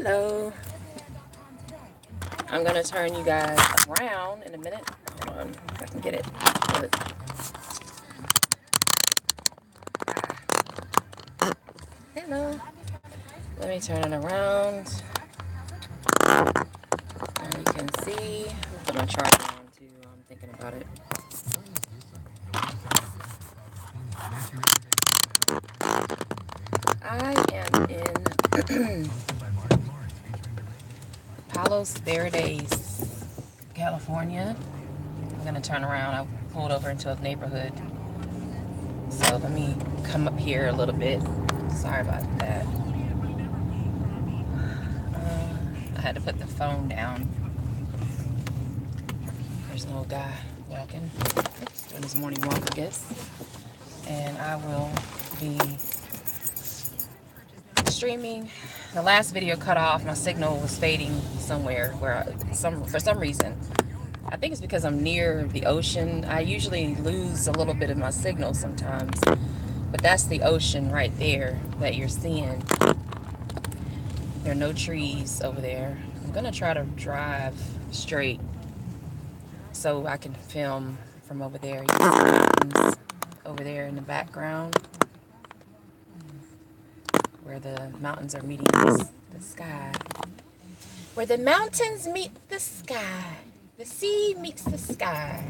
Hello. I'm gonna turn you guys around in a minute. Hold on, if I can get it. Hello. Let me turn it around. And you can see. I'll put my charger on too. I'm thinking about it. I am in Palos Verdes, California. I'm gonna turn around. I pulled over into a neighborhood. So let me come up here a little bit. Sorry about that. I had to put the phone down. There's an old guy walking. Doing his morning walk, I guess. And I will be streaming. The last video cut off. My signal was fading somewhere for some reason. I think it's because I'm near the ocean. I usually lose a little bit of my signal sometimes. But that's the ocean right there that you're seeing. There are no trees over there. I'm gonna try to drive straight so I can film from over there. You can see mountains over there in the background where the mountains are meeting the sky. Where the mountains meet the sky. The sea meets the sky.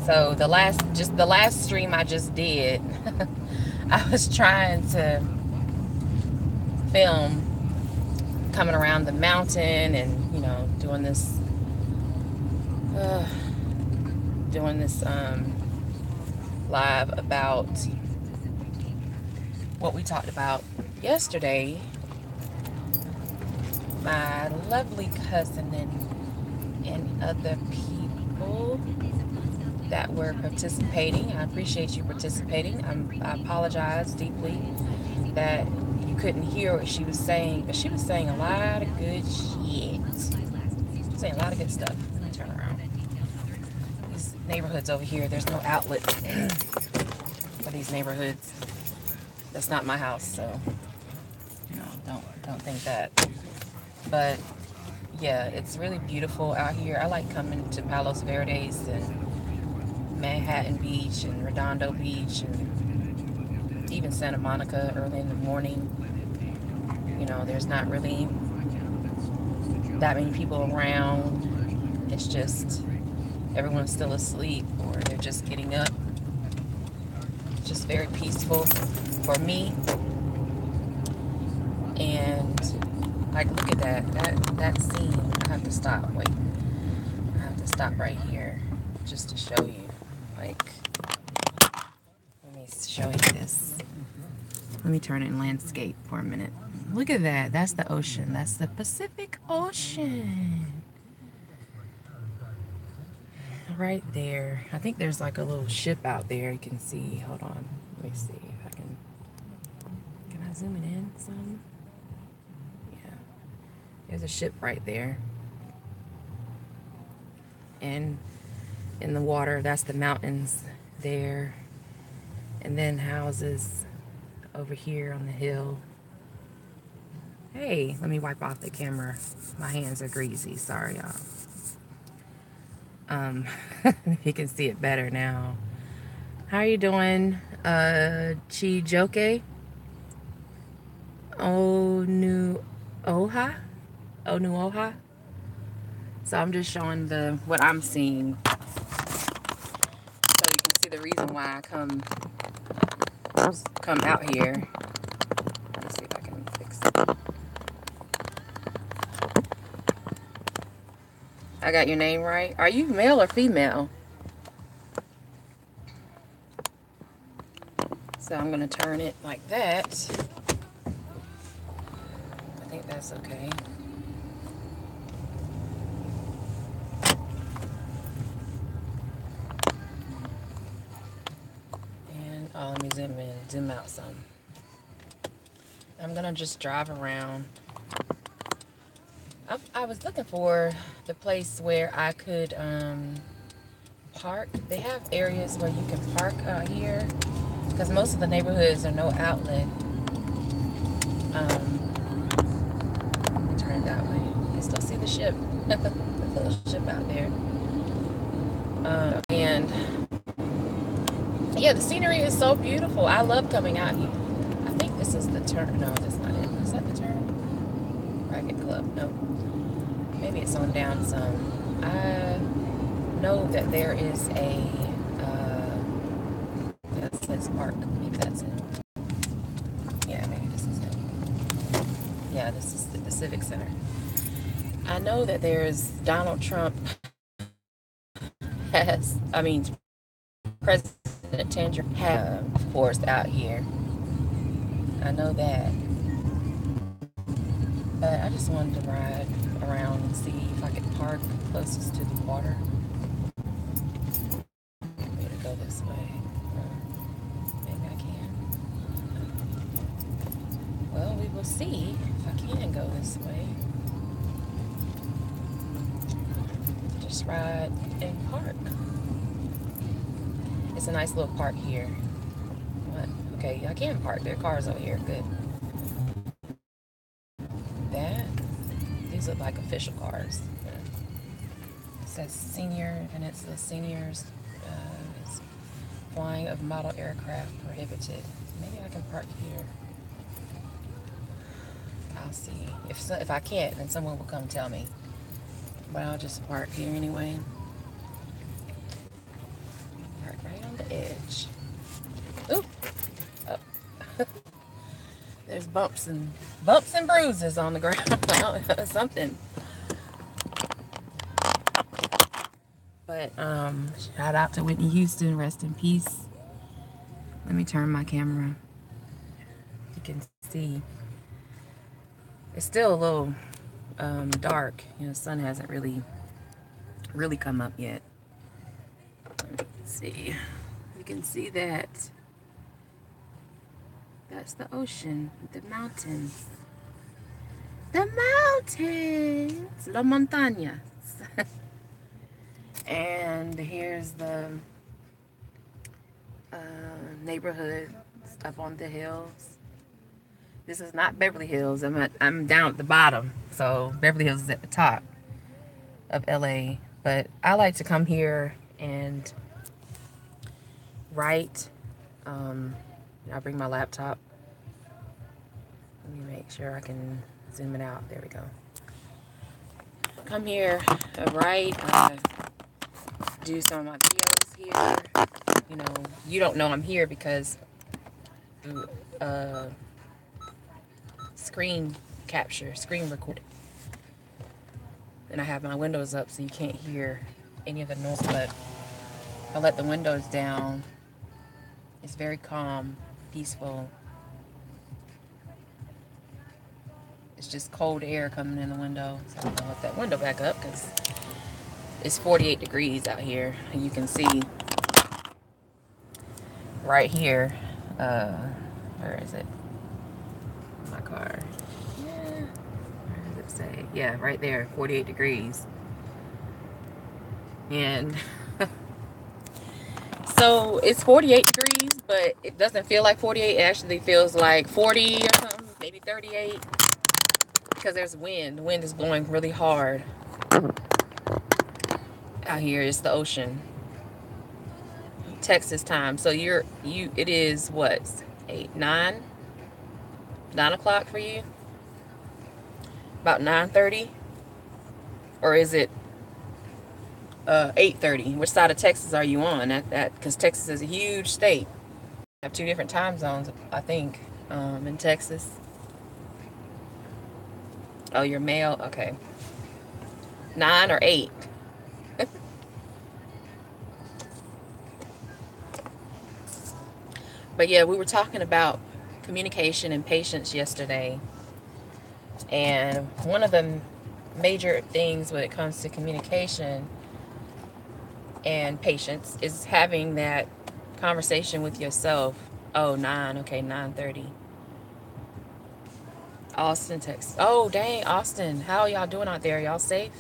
So the last stream I just did, I was trying to film coming around the mountain and, you know, doing this live about what we talked about yesterday. My lovely cousin and other people that were participating. I appreciate you participating. I apologize deeply that you couldn't hear what she was saying, but she was saying a lot of good shit. Saying a lot of good stuff. Let me turn around. These neighborhoods over here, there's no outlet for these neighborhoods. That's not my house, so don't think that. But yeah, it's really beautiful out here. I like coming to Palos Verdes and Manhattan Beach and Redondo Beach and even Santa Monica early in the morning. You know, there's not really that many people around. It's just everyone's still asleep or they're just getting up. It's just very peaceful for me. And like, look at that scene. I have to stop. Wait, I have to stop right here just to show you. Like, let me show you this. Let me turn it in landscape for a minute. Look at that. That's the ocean. That's the Pacific Ocean. Right there. I think there's like a little ship out there you can see. Hold on. Let me see if I can. Can I zoom it in some? Yeah. There's a ship right there. And in the water, that's the mountains there. And then houses over here on the hill. Hey, let me wipe off the camera. My hands are greasy. Sorry, y'all. You can see it better now. How are you doing? Chijoke? Onuoha? Onuoha? So I'm just showing what I'm seeing. So you can see the reason why I come out here. Let's see if I can fix it. I got your name right. Are you male or female? So I'm going to turn it like that. I think that's okay. And let me zoom out some. I'm going to just drive around. I was looking for the place where I could park. They have areas where you can park out here because most of the neighborhoods are no outlet. ship, the little ship out there. And yeah, the scenery is so beautiful. I love coming out here. I think this is the turn. No, that's not it. Is that the turn? Racket Club. No. Maybe it's on down some. I know that there is a let's park. Maybe that's it. Yeah, maybe this is it. Yeah, this is the Civic Center. I know that there's Donald Trump has, I mean, President Tanger has, of course, out here. I know that. But I just wanted to ride around and see if I could park closest to the water. Maybe to go this way. Maybe I can. Well, we will see if I can go this way. Just ride and park. It's a nice little park here. What? Okay, I can park. There are cars over here. Good. These look like official cars. It says senior, and it's the seniors. It's flying of model aircraft prohibited. Maybe I can park here. I'll see. If I can't, then someone will come tell me. But I'll just park here anyway. Park right on the edge. Oop. Oh. There's bumps and bruises on the ground. Something. But shout out to Whitney Houston. Rest in peace. Let me turn my camera. You can see. It's still a little dark. You know, the sun hasn't really come up yet. Let's see. You can see that. That's the ocean, the mountains. The mountains! La montañas. And here's the neighborhood up on the hills. This is not Beverly Hills. I'm down at the bottom. So Beverly Hills is at the top of LA. But I like to come here and write. I'll bring my laptop. Let me make sure I can zoom it out. There we go. Come here, write, do some of my videos here. You know, you don't know I'm here because screen capture, screen record. And I have my windows up so you can't hear any of the noise, but I let the windows down. It's very calm, peaceful. It's just cold air coming in the window. So I'm gonna let that window back up because it's 48 degrees out here. And you can see right here, where is it? My car. Yeah, where does it say? Yeah, right there, 48 degrees. And so it's 48 degrees, but it doesn't feel like 48. It actually feels like 40 or something, maybe 38. Because there's wind. The wind is blowing really hard. Out here is the ocean. Texas time. So it is what? 9 o'clock for you? About 9:30? Or is it 8:30? Which side of Texas are you on? Because Texas is a huge state. We have 2 different time zones, I think, in Texas. Oh, you're male? Okay. 9 or 8? But yeah, we were talking about communication and patience yesterday. And one of the major things when it comes to communication and patience is having that conversation with yourself. Oh, 9. Okay, 9:30. Austin, Texas. Oh, dang, Austin. How y'all doing out there? Y'all safe?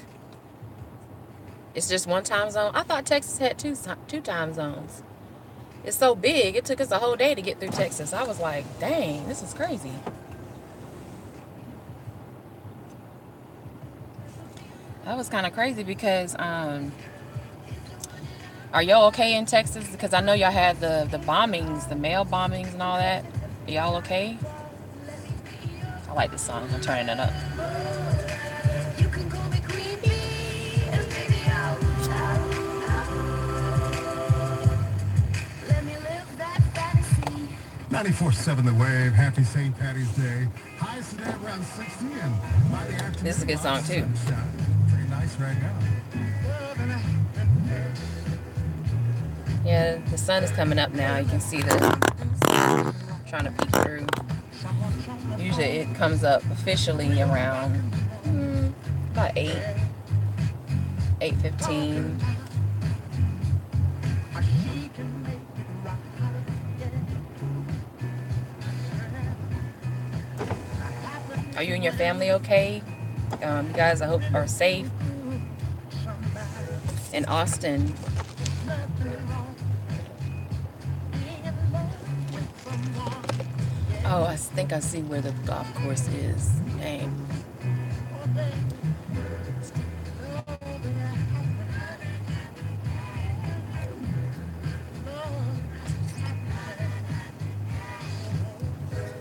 It's just one time zone? I thought Texas had two time zones. It's so big. It took us a whole day to get through Texas. I was like, dang, this is crazy. That was kind of crazy because are y'all okay in Texas? Because I know y'all had the bombings, the mail bombings and all that. Are y'all okay? I like this song. I'm turning it up. You can call me creepy, and maybe I'll let me live that fantasy. 94.7 The Wave. Happy St. Patty's Day. Highs today around 60, and by the afternoon, this is a good song too. Pretty nice right now. Yeah, the sun is coming up now. You can see the trying to peek through. Usually it comes up officially around about 8:15. Are you and your family okay? You guys, I hope, are safe in Austin. Oh, I think I see where the golf course is. Dang.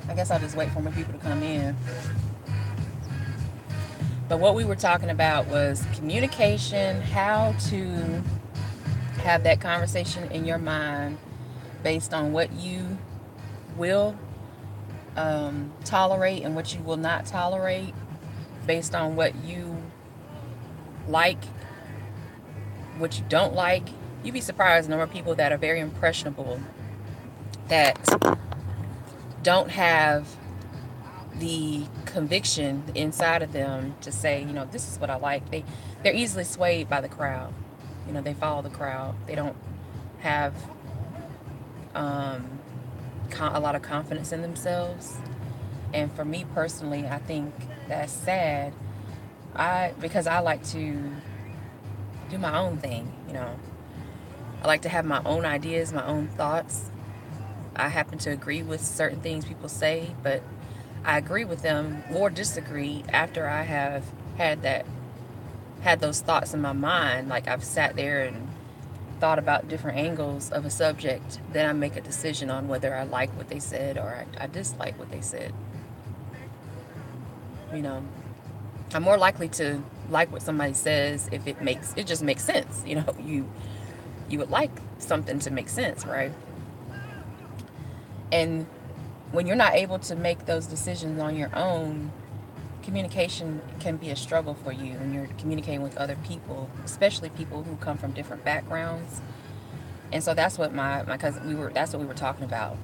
I guess I'll just wait for more people to come in. But what we were talking about was communication, how to have that conversation in your mind based on what you will tolerate and what you will not tolerate, based on what you like, what you don't like. You'd be surprised the number of people that are very impressionable that don't have the conviction inside of them to say, you know, this is what I like. They're easily swayed by the crowd. You know, they follow the crowd. They don't have a lot of confidence in themselves. And for me personally, I think that's sad. Because I like to do my own thing, you know. I like to have my own ideas, my own thoughts. I happen to agree with certain things people say, but I agree with them or disagree after I have had those thoughts in my mind. Like I've sat there and thought about different angles of a subject. Then I make a decision on whether I like what they said or I dislike what they said. You know, I'm more likely to like what somebody says if it just makes sense. You know, you would like something to make sense, right? And when you're not able to make those decisions on your own, communication can be a struggle for you when you're communicating with other people, especially people who come from different backgrounds. And so that's what my cousin, that's what we were talking about.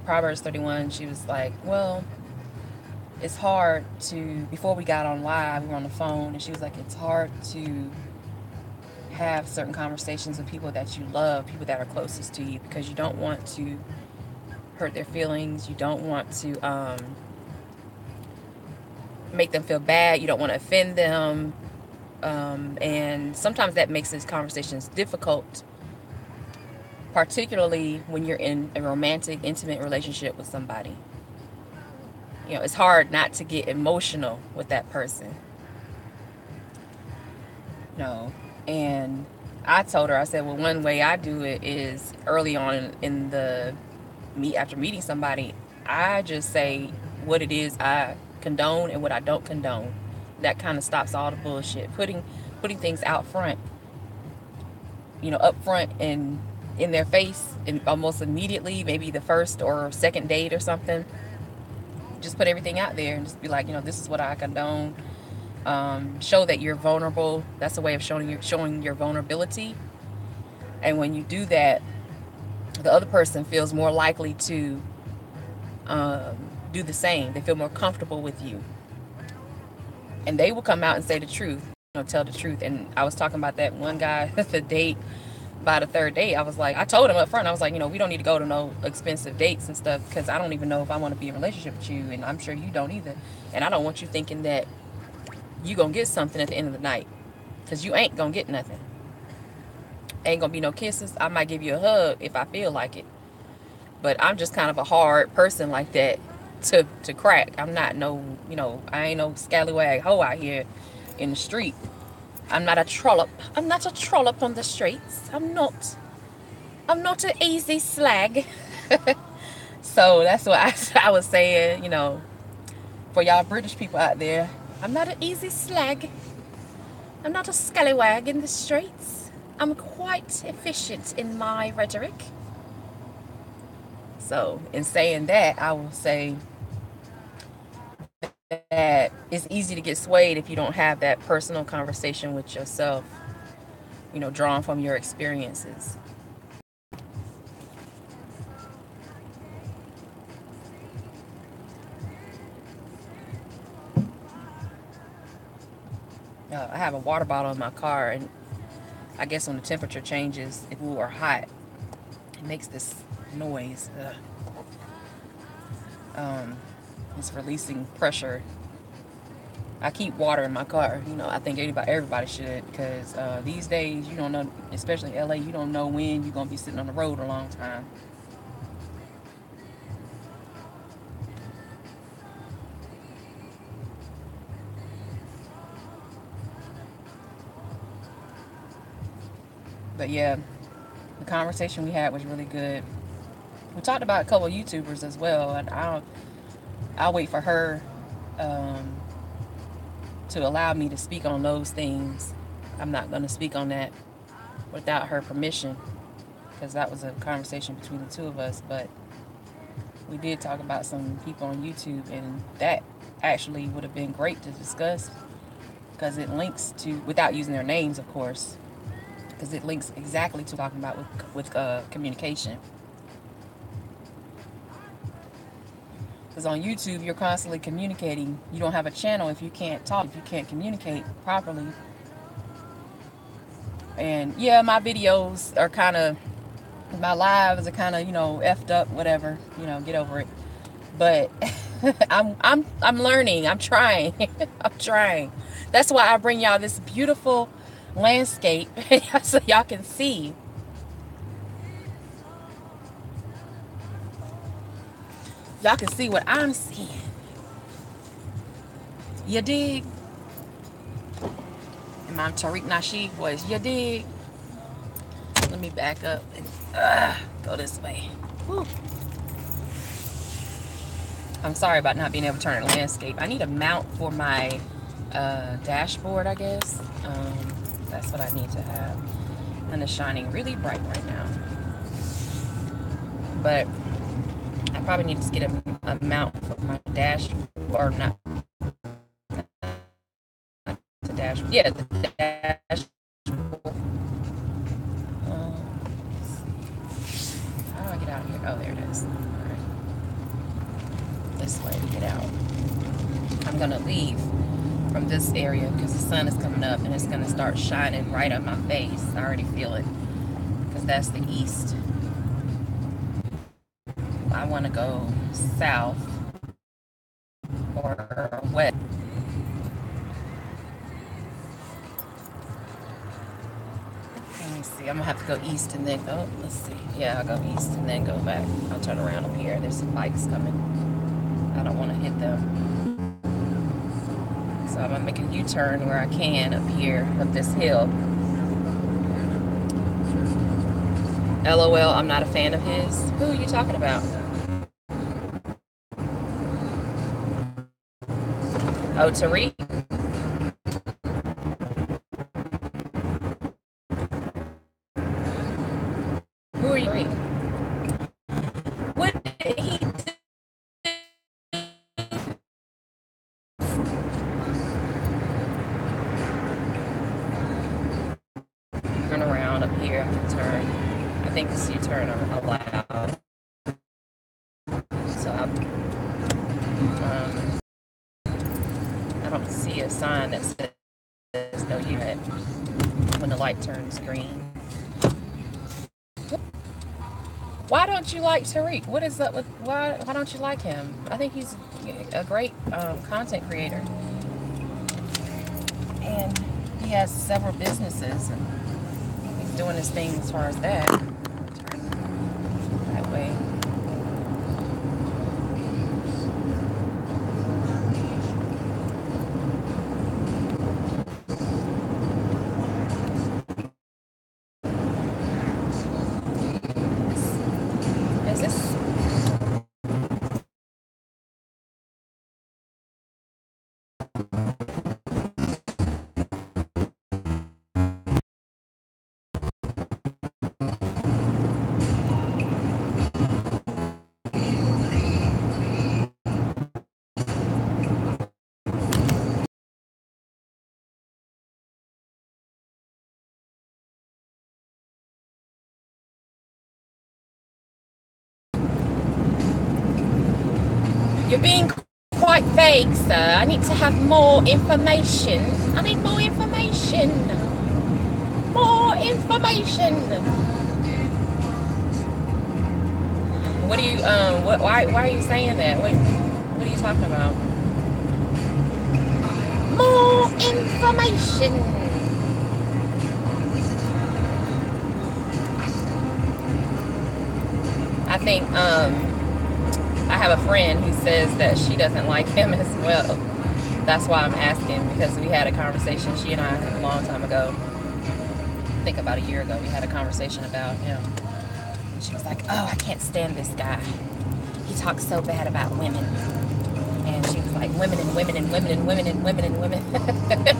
Proverbs 31, she was like, well, it's hard to, before we got on live, we were on the phone, and she was like, it's hard to have certain conversations with people that you love, people that are closest to you, because you don't want to hurt their feelings. You don't want to make them feel bad. You don't want to offend them. And sometimes that makes these conversations difficult, particularly when you're in a romantic, intimate relationship with somebody. You know, it's hard not to get emotional with that person. No. And I told her, I said, well, one way I do it is early on in the after meeting somebody, I just say what it is I condone and what I don't condone. That kind of stops all the bullshit. Putting things out front, you know, up front and in their face and almost immediately, maybe the first or second date or something. Just put everything out there and just be like, you know, this is what I condone. Show that you're vulnerable. That's a way of showing your vulnerability. And when you do that, the other person feels more likely to do the same. They feel more comfortable with you, and they will come out and say the truth. You know, tell the truth. And I was talking about that one guy the date. By the third date, I was like, I told him up front, I was like, you know, we don't need to go to no expensive dates and stuff, because I don't even know if I want to be in a relationship with you, and I'm sure you don't either. And I don't want you thinking that you gonna get something at the end of the night, because you ain't gonna get nothing. Ain't gonna be no kisses. I might give you a hug if I feel like it, but I'm just kind of a hard person like that to crack. I'm not no, I ain't no scallywag hoe out here in the street. I'm not a trollop. I'm not a trollop on the streets. I'm not. I'm not an easy slag. So that's what I was saying, for y'all British people out there. I'm not an easy slag. I'm not a scallywag in the streets. I'm quite efficient in my rhetoric. So, in saying that, I will say that it's easy to get swayed if you don't have that personal conversation with yourself, drawn from your experiences. I have a water bottle in my car, and I guess when the temperature changes, if we are hot, it makes this noise. It's releasing pressure. I keep water in my car. I think everybody should, because these days you don't know, especially in LA, you don't know when you're gonna be sitting on the road a long time. But yeah, the conversation we had was really good. We talked about a couple of YouTubers as well, and I'll wait for her to allow me to speak on those things. I'm not going to speak on that without her permission, because that was a conversation between the two of us. But we did talk about some people on YouTube, and that actually would have been great to discuss, because it links to, without using their names, of course, because it links exactly to talking about with communication. Because on YouTube, you're constantly communicating. You don't have a channel if you can't talk, if you can't communicate properly. And yeah, my videos are kind of, my lives are kind of, effed up, whatever, get over it. But I'm learning. I'm trying. I'm trying. That's why I bring y'all this beautiful landscape so y'all can see. Y'all can see what I'm seeing. You dig? In my Tariq Nasheed voice, you dig? Let me back up and go this way. Whew. I'm sorry about not being able to turn the landscape. I need a mount for my dashboard, I guess. That's what I need to have. And it's shining really bright right now. But I probably need to get a mount for my dashboard, or not the dashboard. Yeah, the dashboard. How do I get out here? Oh, there it is. All right. This way to get out. I'm gonna leave from this area because the sun is coming up and it's gonna start shining right on my face. I already feel it, because that's the east. I want to go south or west. Let me see. I'm gonna have to go east and then go. Let's see. Yeah, I'll go east and then go back. I'll turn around up here. There's some bikes coming. I don't want to hit them. So I'm gonna make a U-turn where I can up here, up this hill. LOL, I'm not a fan of his. Who are you talking about? Oh, Tariq? Who are you? What did he do? Turn around up here. I can turn. I think this U-turn allowed. So I don't see a sign that says no U-turn when the light turns green. Why don't you like Tariq? What is up with why don't you like him? I think he's a great content creator, and he has several businesses, and he's doing his thing as far as that. Turn that way. You're being quite vague, sir. I need to have more information. I need more information. More information. What do you why are you saying that? What are you talking about? More information. I think I have a friend who says that she doesn't like him as well. That's why I'm asking, because we had a conversation, she and I, a long time ago. I think about a year ago, we had a conversation about him. And she was like, oh, I can't stand this guy. He talks so bad about women. And she was like, women and women and women and women and women and women.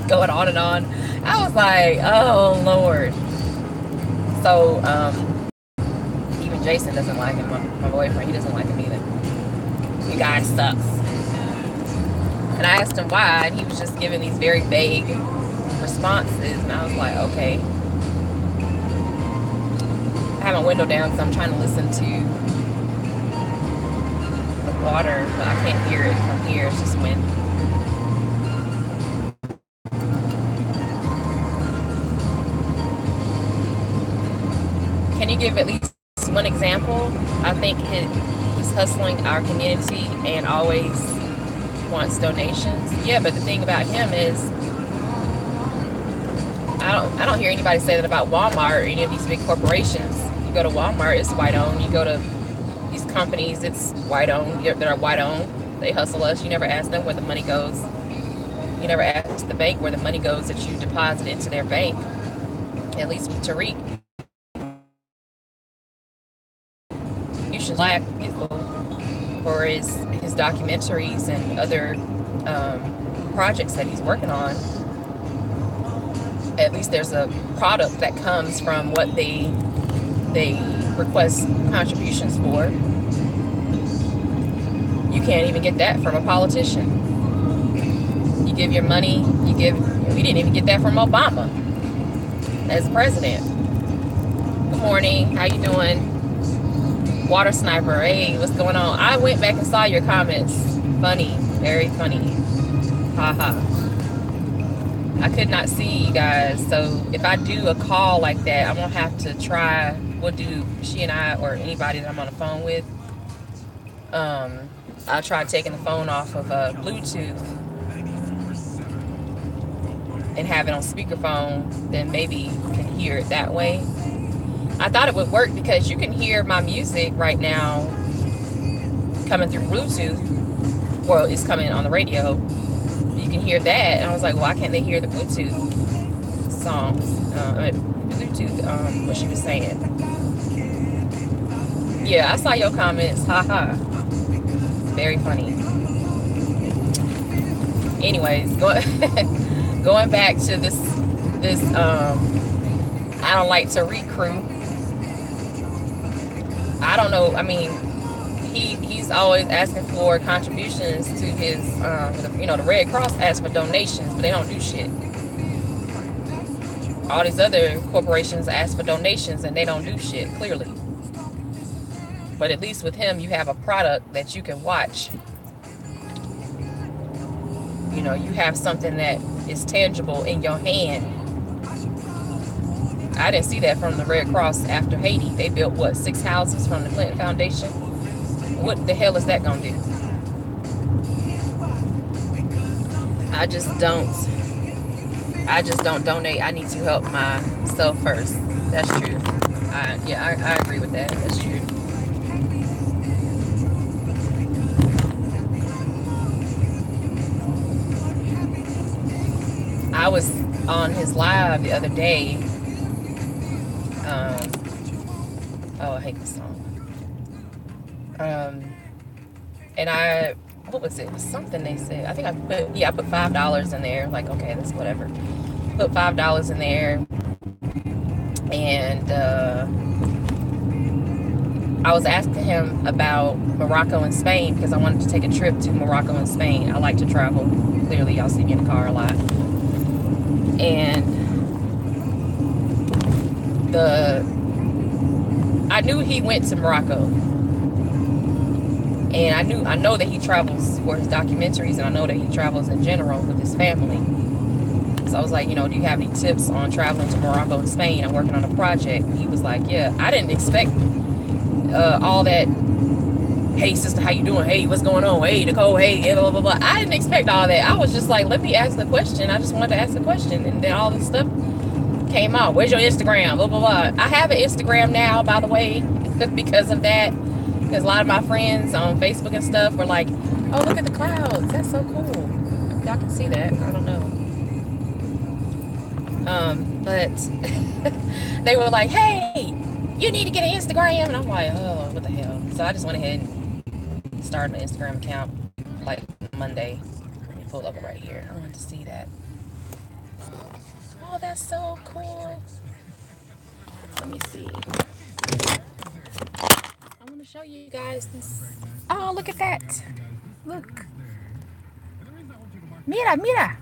Going on and on. I was like, oh, Lord. So, even Jason doesn't like him, my boyfriend. He doesn't like him either. You guy sucks. And I asked him why, and he was just giving these very vague responses. And I was like, okay. I have my window down because I'm trying to listen to the water, but I can't hear it from here. It's just wind. Can you give at least one example? I think he's hustling our community and always wants donations. Yeah, but the thing about him is I don't hear anybody say that about Walmart or any of these big corporations. You go to Walmart, it's white owned. You go to these companies, it's white owned. They're white owned. They hustle us. You never ask them where the money goes. You never ask the bank where the money goes that you deposit into their bank. At least with Tariq, you should like for his documentaries and other projects that he's working on. At least there's a product that comes from what they request contributions for. You can't even get that from a politician. You give your money, we didn't even get that from Obama as president. Good morning, how you doing? Water Sniper, hey, what's going on? I went back and saw your comments. Funny, very funny. Haha. I could not see you guys, so if I do a call like that, I'm gonna have to try. We'll do, she and I or anybody that I'm on the phone with. I'll try taking the phone off of Bluetooth and have it on speakerphone. Then maybe you can hear it that way. I thought it would work because you can hear my music right now coming through Bluetooth. Well, it's coming on the radio. You can hear that, and I was like, why can't they hear the Bluetooth songs? Bluetooth, what she was saying. Yeah, I saw your comments. Haha. Very funny. Anyways, going back to this I don't like to recruit. I don't know. I mean, he's always asking for contributions to his, the Red Cross asks for donations, but they don't do shit. All these other corporations ask for donations and they don't do shit, clearly. But at least with him, you have a product that you can watch. You know, you have something that is tangible in your hand. I didn't see that from the Red Cross after Haiti. They built, what, 6 houses from the Clinton Foundation? What the hell is that gonna do? I just don't donate. I need to help myself first. That's true. I agree with that. That's true. I was on his live the other day. Oh, I hate this song. And what was it? Something they said. I think I put $5 in there. Like, okay, that's whatever. Put $5 in there. And I was asking him about Morocco and Spain because I wanted to take a trip to Morocco and Spain. I like to travel. Clearly, y'all see me in the car a lot. And I knew he went to Morocco. And I know that he travels for his documentaries, and I know that he travels in general with his family. So I was like, you know, do you have any tips on traveling to Morocco and Spain? I'm working on a project. And he was like, yeah. I didn't expect all that. Hey, sister, how you doing? Hey, what's going on? Hey, Nicole. Hey, blah, blah, blah. I didn't expect all that. I was just like, let me ask the question. I just wanted to ask the question. And then all this stuff came out. Where's your Instagram? Blah, blah, blah. I have an Instagram now, by the way, because of that. Because a lot of my friends on Facebook and stuff were like, oh, look at the clouds. That's so cool. Y'all can see that. I don't know. But they were like, hey, you need to get an Instagram. And I'm like, oh, what the hell? So I just went ahead and started an Instagram account like Monday. Let me pull up right here. I want to see that. Oh, that's so cool. Let me see. I want to show you guys this. Oh, look at that. Look. Mira, mira.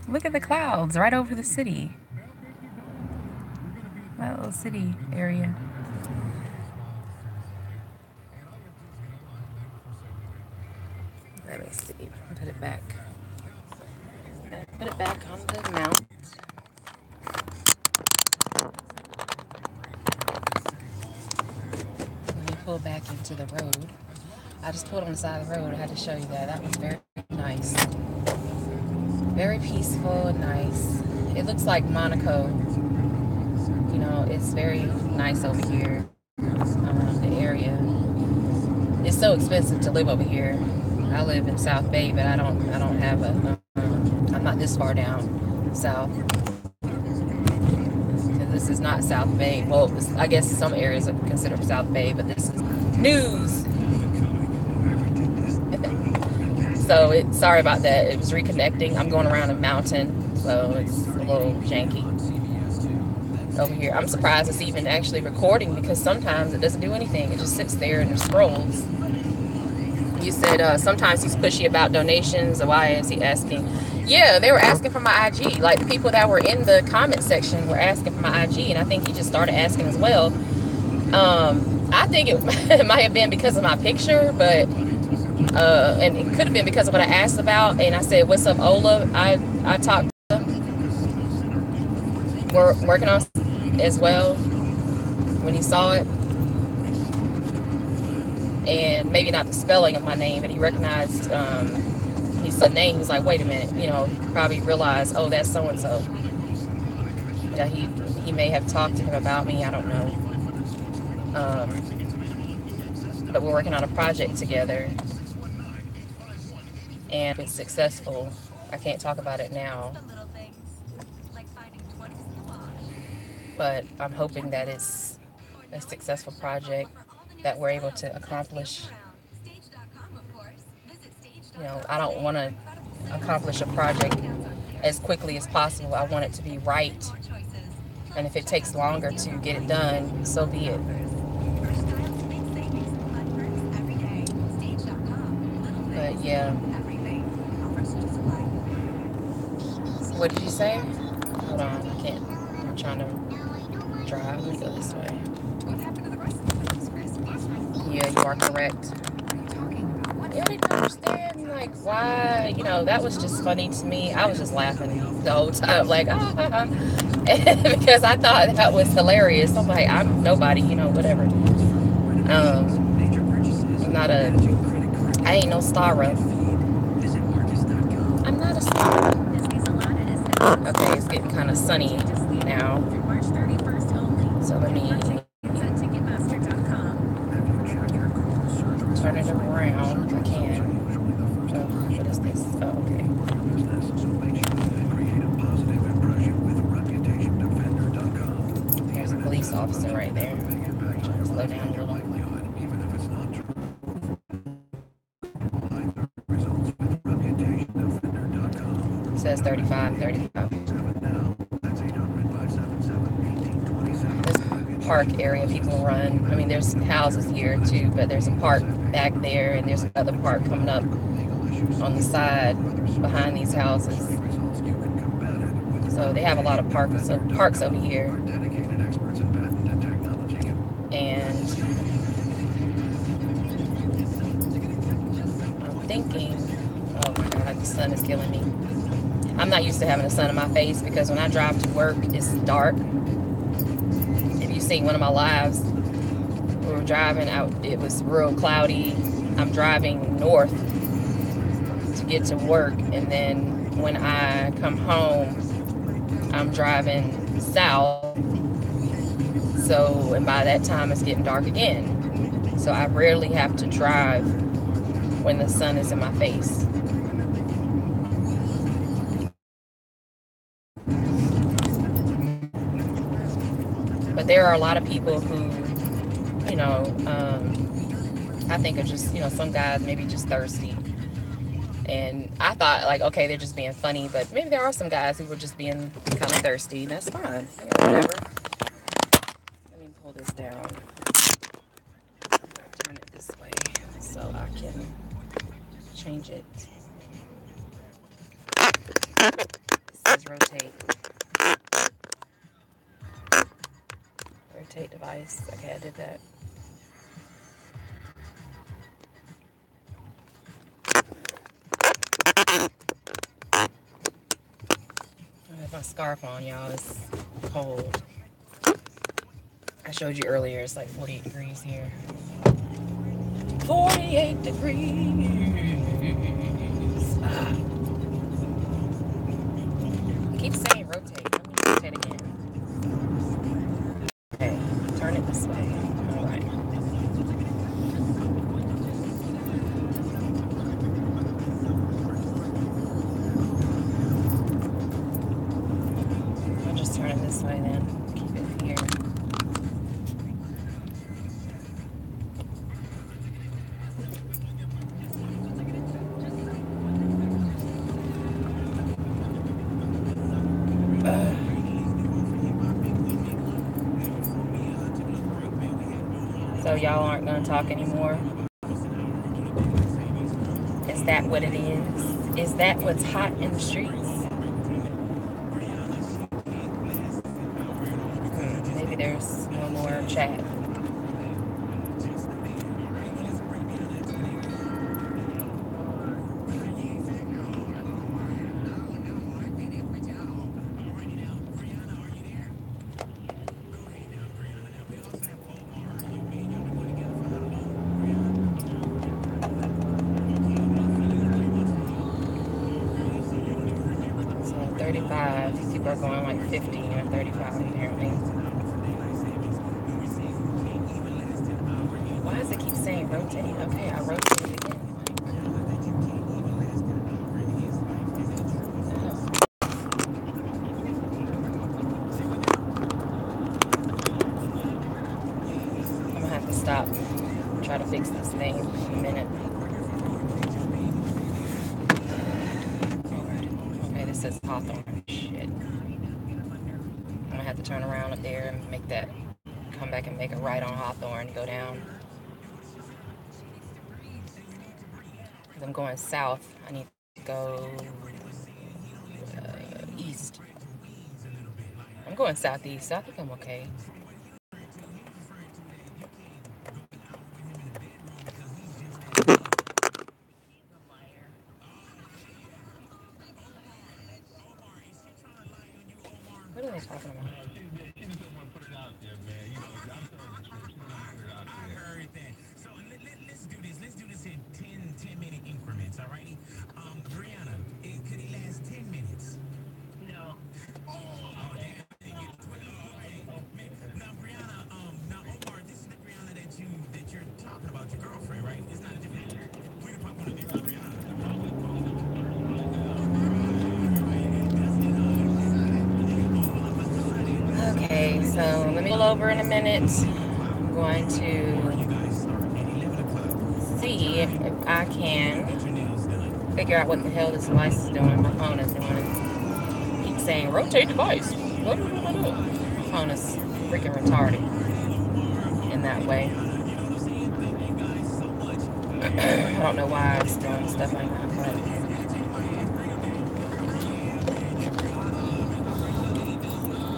Look at the clouds right over the city. That little city area. Let me see. Put it back. Put it back on the mount. Let me pull back into the road. I just pulled on the side of the road. I had to show you that. That was very nice. Very peaceful and nice. It looks like Monaco. You know, it's very nice over here. The area. It's so expensive to live over here. I live in South Bay, but I don't have a. I'm not this far down south. This is not South Bay. Well, I guess some areas are considered South Bay, but this is news. So sorry about that. It was reconnecting. I'm going around a mountain, so it's a little janky over here. I'm surprised it's even actually recording because sometimes it doesn't do anything. It just sits there and it scrolls. You said sometimes he's pushy about donations. Why is he asking? Yeah, they were asking for my IG. Like the people that were in the comment section were asking for my IG, and I think he just started asking as well. I think it might have been because of my picture, but and it could have been because of what I asked about. And I said, "What's up, Ola?" I talked to him. We're working on as well when he saw it. And maybe not the spelling of my name, but he recognized, he said name. He was like, wait a minute, you know, probably realized, oh, that's so-and-so. Yeah, he may have talked to him about me, I don't know. But we're working on a project together. And it's successful. I can't talk about it now. But I'm hoping that it's a successful project that we're able to accomplish. You know, I don't want to accomplish a project as quickly as possible. I want it to be right. And if it takes longer to get it done, so be it. But yeah. What did you say? Hold on, I can't. I'm trying to drive. Let me go this way. Yeah, you are correct. Yeah, I didn't understand, like, why, you know, that was just funny to me. I was just laughing the whole time, like, because I thought that was hilarious. I'm like, I'm nobody, you know, whatever. I'm not I ain't no starra. I'm not a starra. Okay, it's getting kind of sunny now. So let me turn it around if I can. Oh, what is this? Oh, okay. There's a police officer right there. Trying to slow down a little. It says 35. This park area people run. I mean, there's houses here too, but there's a park back there, and there's another park coming up on the side behind these houses. So they have a lot of parks over here. And thinking, oh my God, the sun is killing me. I'm not used to having the sun in my face because when I drive to work, it's dark. If you've seen one of my lives, we were driving out, it was real cloudy. I'm driving north to get to work, and then when I come home, I'm driving south. So, and by that time, it's getting dark again. So I rarely have to drive when the sun is in my face. But there are a lot of people who, you know, I think are just, you know, some guys maybe just thirsty. And I thought, like, okay, they're just being funny, but maybe there are some guys who were just being kind of thirsty. That's fine. Yeah, whatever. Let me pull this down. Turn it this way so I can change it. It says rotate. Rotate device. Okay, I did that. I have my scarf on, y'all. It's cold. I showed you earlier, it's like 48 degrees here. 48 degrees. Keep saying rotate. Let me rotate again. Okay, turn it this way. All right. I'll just turn it this way then. Keep it here. So y'all aren't gonna talk anymore? Is that what it is? Is that what's hot in the streets? Maybe there's no more chat. So 35. These people are going like 50 and 35 apparently. Why does it keep saying rotate? Okay, I rotated again. I'm gonna have to stop and try to fix this thing in a minute. Okay, this says Hawthorne. Shit. I'm gonna have to turn around up there and make that, come back and make a right on Hawthorne, go down. I'm going south. I need to go east. I'm going southeast, so I think I'm okay. What are they talking about? So let's do this. Let's do this in 10-minute increments, all righty? Brianna, could it last 10 minutes? No. Oh, damn. Now, Brianna, now, Omar, this is the Brianna that you're talking about, your girlfriend, right? It's not a different. We're gonna pop one of these, Brianna. Okay, so let me pull over in a minute. I'm going to see if I can figure out what the hell this device is doing. My phone is doing. Keep saying rotate device. My phone is freaking retarded in that way. I don't know why it's doing stuff like that, but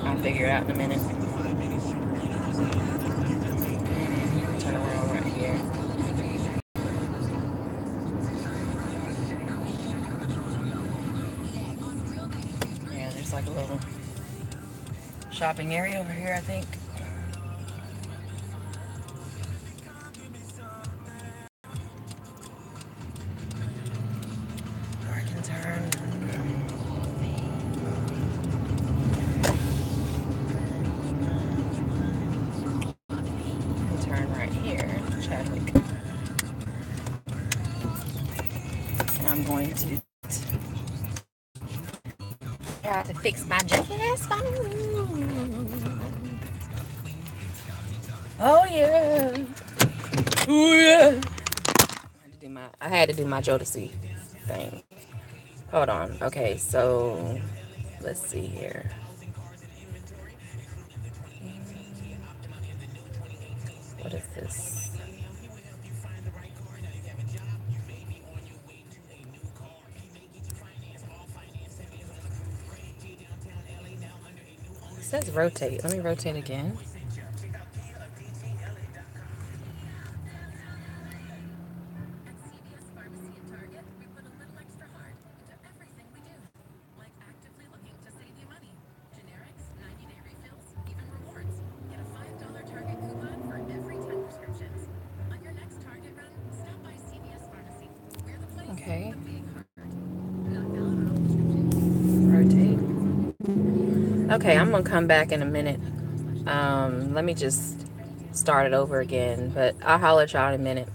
I'll figure it out in a minute. Turn around right here. shopping area over here, I think. Or I can turn right here, traffic. And I'm going to try to fix my GPS phone. Oh yeah. Oh yeah. I had to do my Jodeci thing. Hold on. Okay, so let's see here. What is this? It says rotate. Let me rotate again. Okay. Rotate. Okay, I'm gonna come back in a minute. Let me just start it over again, but I'll holler at y'all in a minute.